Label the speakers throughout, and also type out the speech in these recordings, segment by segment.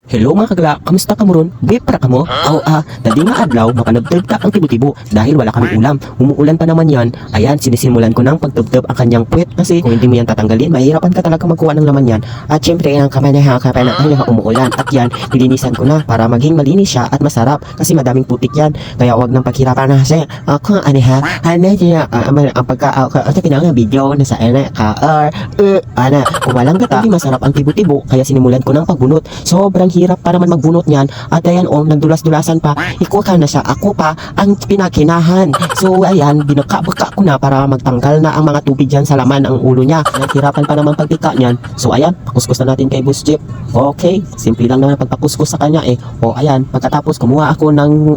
Speaker 1: Hello mga kagla, kamusta ka mo ron? Be, para ka mo? Dali nga adlaw, mapanagtag ka ang tibo-tibo dahil wala kaming ulam. Umuulan pa naman yan. Ayan, sinisimulan ko ng pagtubtub ang kanyang puwet kasi kung hindi mo yan tatanggalin, mahirapan ka talaga magkuha ng laman yan. At syempre, ang kamay na umuulan. At yan, nilinisan ko na para maging malinis siya at masarap kasi madaming putik yan. Kaya wag nang paghirapan na kasi ako, ang pinang video na sa kung walang gata, hindi masarap ang tibo-tibo. Kaya sinimulan ko ng pagbunot. Sobrang hirap para man magbunot niyan. At ayan, nagdulas-dulasan pa. Iko ka na siya. Ako pa ang pinakinahan. So ayan, binaka-baka ko na para magtanggal na ang mga tubig dyan sa laman ng ulo niya. Naghirapan pa naman pagtika niyan. So ayan, pakuskus na natin kay Boss Jeep. Okay, simple lang naman pagpakuskus sa kanya eh. O ayan, pagkatapos kumuha ako ng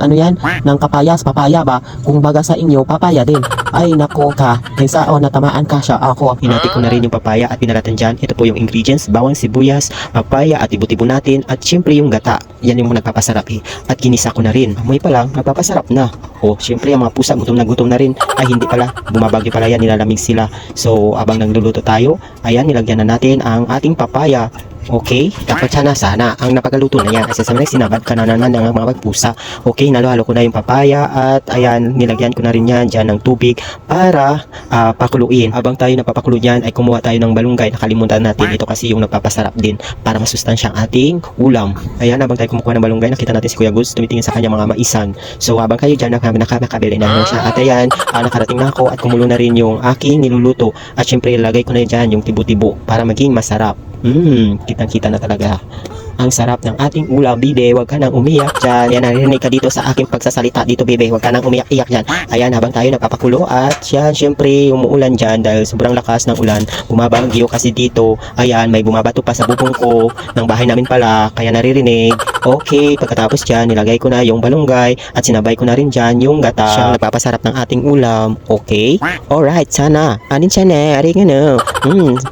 Speaker 1: ng papaya ba? Kung baga sa inyo, papaya din. Ay nako ka, kaysa natamaan ka siya. Ako, hinati ko na rin yung papaya at pinalatan dyan. Ito po yung ingredients, bawang sibuyas, papaya at ibo-tibo natin at syempre yung gata. Yan yung nagpapasarap eh. At kinisa ko na rin. Amoy pa lang, nagpapasarap na. O, syempre ang mga pusa gutom na rin. Ay hindi pala, bumabagyo pala yan, nilalamig sila. So, abang nagluluto tayo, ayan, nilagyan na natin ang ating papaya. Okay, dapat sana ang napagaluto na yan. Kasi sa mga sinabad ka na naman ng mga pusa. Okay, naluhalo ko na yung papaya at ayan, nilagyan ko na rin yan dyan ng tubig para pakuluin. Habang tayo napapakulo dyan ay kumuha tayo ng balunggay. Nakalimutan natin, ito kasi yung nagpapasarap din para masustansya ang ating ulam. Ayan, habang tayo kumukuha ng balunggay, nakita natin si Kuya Goods tumitingin sa kanya mga maisan. So habang kayo dyan, nakabili na siya. At ayan, nakarating na ako at kumulo na rin yung aking niluluto. At syempre, ilagay ko na dyan yung tibo-tibo para maging masarap. Kitang-kita na talaga ang sarap ng ating ulam, bibe. Huwag ka nang umiyak dyan. Yan, narinig ka dito sa aking pagsasalita dito, bibe. Huwag ka nang umiyak-iyak dyan. Ayan, habang tayo nagpapakulo at yan, syempre, umuulan dyan dahil sobrang lakas ng ulan. Bumabagyo kasi dito. Ayan, may bumabato pa sa bubong ko ng bahay namin pala, kaya naririnig. Okay, pagkatapos dyan, nilagay ko na yung balunggay at sinabay ko na rin dyan yung gata. Siya nagpapasarap ng ating ulam. Okay? Alright, sana. Anin siya na, ari nga na.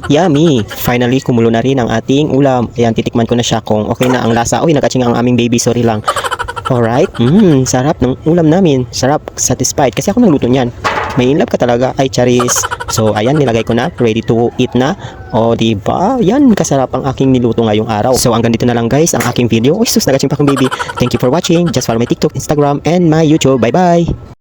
Speaker 1: Yummy. Finally, kumulo na rin ang ating ulam. Ayan, titikman ko na siya kung okay na ang lasa. Uy, nagkaching ang aming baby, sorry lang. Alright, sarap ng ulam namin. Sarap, satisfied. Kasi ako nagluto niyan. May in love ka talaga. Ay, charis. So, ayan, nilagay ko na. Ready to eat na. O, diba? Yan, kasarap ang aking niluto ngayong araw. So, hanggang dito na lang guys ang aking video. Uy, sus, nagkaching pa akong baby. Thank you for watching. Just follow my TikTok, Instagram, and my YouTube. Bye-bye!